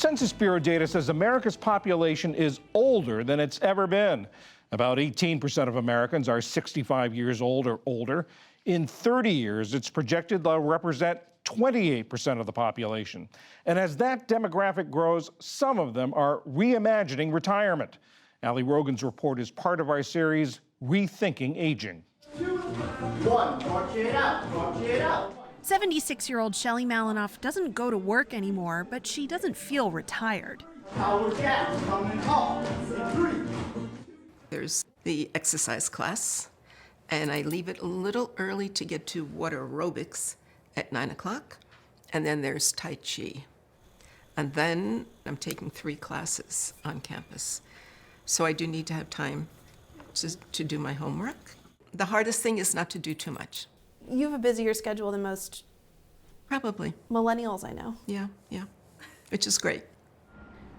Census Bureau data says America's population is older than it's ever been. About 18% of Americans are 65 years old or older. In 30 years, it's projected they'll represent 28% of the population. And as that demographic grows, some of them are reimagining retirement. Ali Rogan's report is part of our series, Rethinking Aging. 2, 1, torch it out. 76-year-old Shelly Malinoff doesn't go to work anymore, but she doesn't feel retired. Power gas coming up. 3. There's the exercise class, and I leave it a little early to get to water aerobics at 9 o'clock. And then there's Tai Chi. And then I'm taking 3 classes on campus. So I do need to have time to do my homework. The hardest thing is not to do too much. You have a busier schedule than most Probably. millennials I know. Yeah, which is great.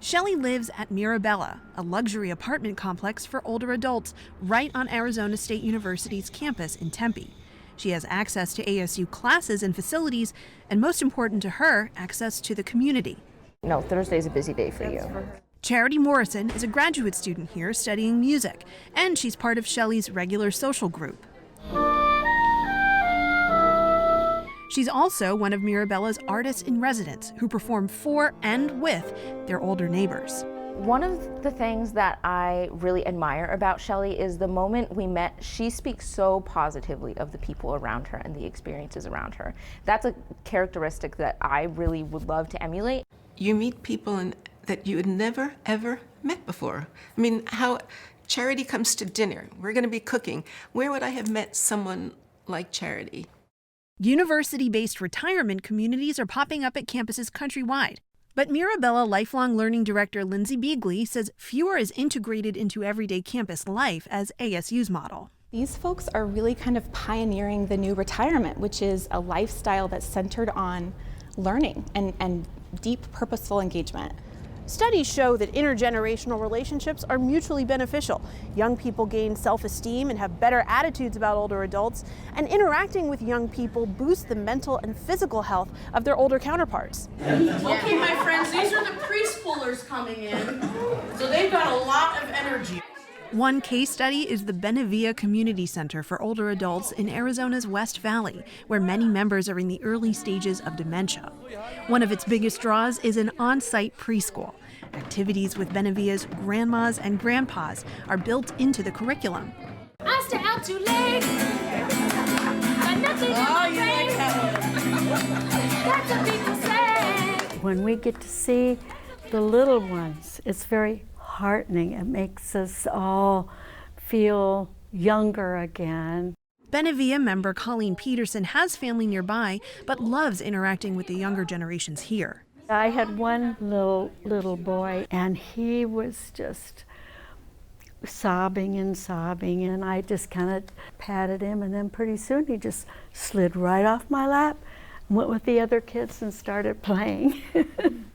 Shelly lives at Mirabella, a luxury apartment complex for older adults right on Arizona State University's campus in Tempe. She has access to ASU classes and facilities, and most important to her, access to the community. No, Thursday's a busy day for you. Charity Morrison is a graduate student here studying music, and she's part of Shelly's regular social group. She's also one of Mirabella's artists in residence who perform for and with their older neighbors. One of the things that I really admire about Shelly is the moment we met, she speaks so positively of the people around her and the experiences around her. That's a characteristic that I really would love to emulate. You meet people that you had never, ever met before. I mean, how Charity comes to dinner, we're gonna be cooking. Where would I have met someone like Charity? University-based retirement communities are popping up at campuses countrywide. But Mirabella Lifelong Learning Director Lindsay Beagley says fewer is integrated into everyday campus life as ASU's model. These folks are really kind of pioneering the new retirement, which is a lifestyle that's centered on learning and deep, purposeful engagement. Studies show that intergenerational relationships are mutually beneficial. Young people gain self-esteem and have better attitudes about older adults, and interacting with young people boosts the mental and physical health of their older counterparts. Okay, my friends, these are the preschoolers coming in, so they've got a lot of energy. One case study is the Benevilla Community Center for Older Adults in Arizona's West Valley, where many members are in the early stages of dementia. One of its biggest draws is an on-site preschool. Activities with Benevilla's grandmas and grandpas are built into the curriculum. I stay out too late. Got nothing in my face. That's what people say. When we get to see the little ones, it's very heartening. It makes us all feel younger again. Benevilla member Colleen Peterson has family nearby, but loves interacting with the younger generations here. I had one little boy, and he was just sobbing, and I just kind of patted him, and then pretty soon he just slid right off my lap, went with the other kids and started playing.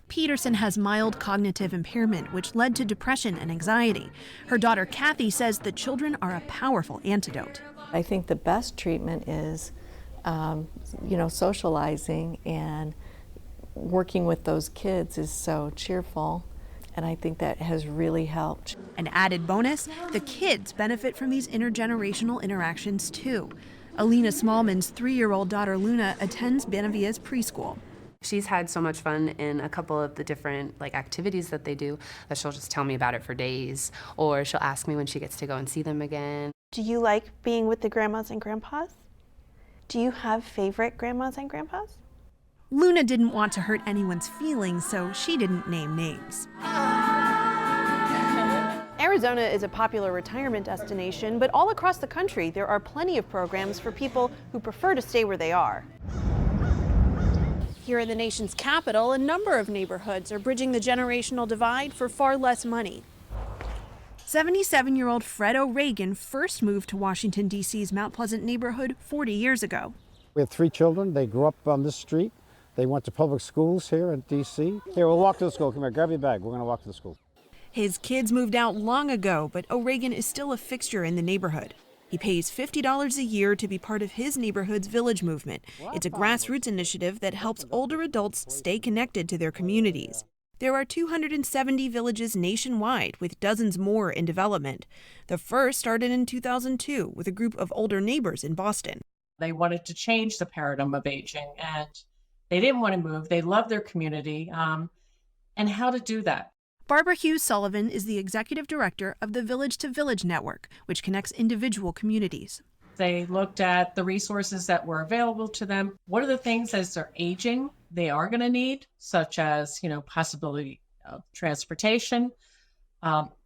Peterson has mild cognitive impairment, which led to depression and anxiety. Her daughter Kathy says the children are a powerful antidote. I think the best treatment is, socializing, and working with those kids is so cheerful, and I think that has really helped. An added bonus, the kids benefit from these intergenerational interactions too. Alina Smallman's 3-year-old daughter Luna attends Benevilla's preschool. She's had so much fun in a couple of the different activities that they do that she'll just tell me about it for days, or she'll ask me when she gets to go and see them again. Do you like being with the grandmas and grandpas? Do you have favorite grandmas and grandpas? Luna didn't want to hurt anyone's feelings, so she didn't name names. Arizona is a popular retirement destination, but all across the country there are plenty of programs for people who prefer to stay where they are. Here in the nation's capital, a number of neighborhoods are bridging the generational divide for far less money. 77-year-old Fred O'Regan first moved to Washington, D.C.'s Mount Pleasant neighborhood 40 years ago. We have 3 children. They grew up on this street. They went to public schools here in D.C. Here, we'll walk to the school. Come here, grab your bag. We're going to walk to the school. His kids moved out long ago, but O'Regan is still a fixture in the neighborhood. He pays $50 a year to be part of his neighborhood's Village Movement. It's a grassroots initiative that helps older adults stay connected to their communities. There are 270 villages nationwide, with dozens more in development. The first started in 2002 with a group of older neighbors in Boston. They wanted to change the paradigm of aging, and they didn't want to move. They loved their community, and how to do that. Barbara Hughes Sullivan is the executive director of the Village to Village Network, which connects individual communities. They looked at the resources that were available to them. What are the things as they're aging they are going to need, such as, possibility of transportation,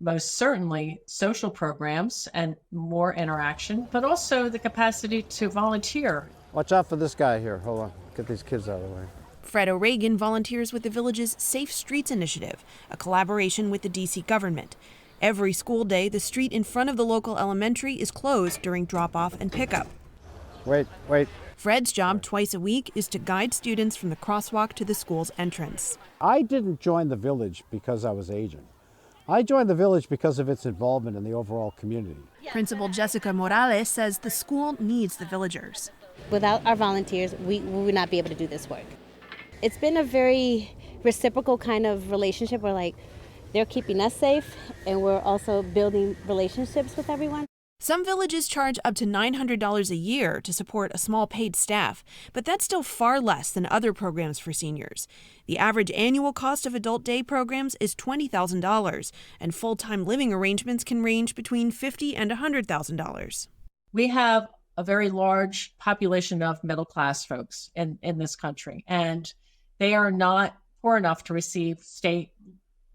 most certainly social programs and more interaction, but also the capacity to volunteer. Watch out for this guy here. Hold on. Get these kids out of the way. Fred O'Regan volunteers with the village's Safe Streets Initiative, a collaboration with the D.C. government. Every school day, the street in front of the local elementary is closed during drop-off and pickup. Wait. Fred's job twice a week is to guide students from the crosswalk to the school's entrance. I didn't join the village because I was aging. I joined the village because of its involvement in the overall community. Principal Jessica Morales says the school needs the villagers. Without our volunteers, we would not be able to do this work. It's been a very reciprocal kind of relationship where they're keeping us safe and we're also building relationships with everyone. Some villages charge up to $900 a year to support a small paid staff, but that's still far less than other programs for seniors. The average annual cost of adult day programs is $20,000, and full-time living arrangements can range between $50,000 and $100,000. We have a very large population of middle-class folks in this country, and they are not poor enough to receive state,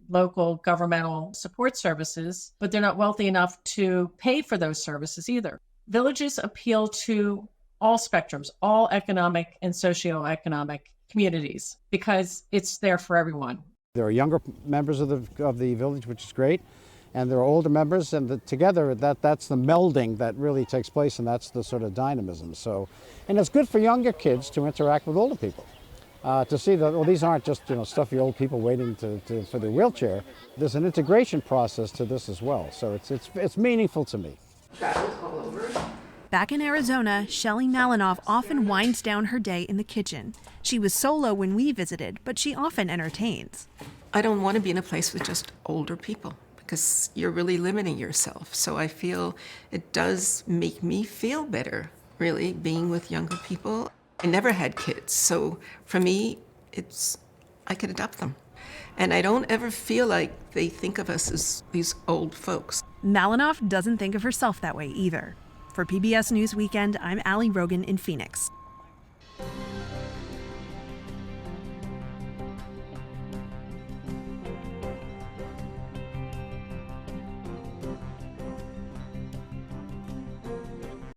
local governmental support services, but they're not wealthy enough to pay for those services either. Villages appeal to all spectrums, all economic and socioeconomic communities, because it's there for everyone. There are younger members of the village, which is great, and there are older members, and together that's the melding that really takes place, and that's the sort of dynamism. So, and it's good for younger kids to interact with older people. To see that, these aren't just stuffy old people waiting for their wheelchair. There's an integration process to this as well, so it's meaningful to me. Back in Arizona, Shelly Malinoff often winds down her day in the kitchen. She was solo when we visited, but she often entertains. I don't want to be in a place with just older people because you're really limiting yourself. So I feel it does make me feel better, really, being with younger people. I never had kids, so for me, I could adopt them. And I don't ever feel like they think of us as these old folks. Malinoff doesn't think of herself that way either. For PBS News Weekend, I'm Allie Rogan in Phoenix.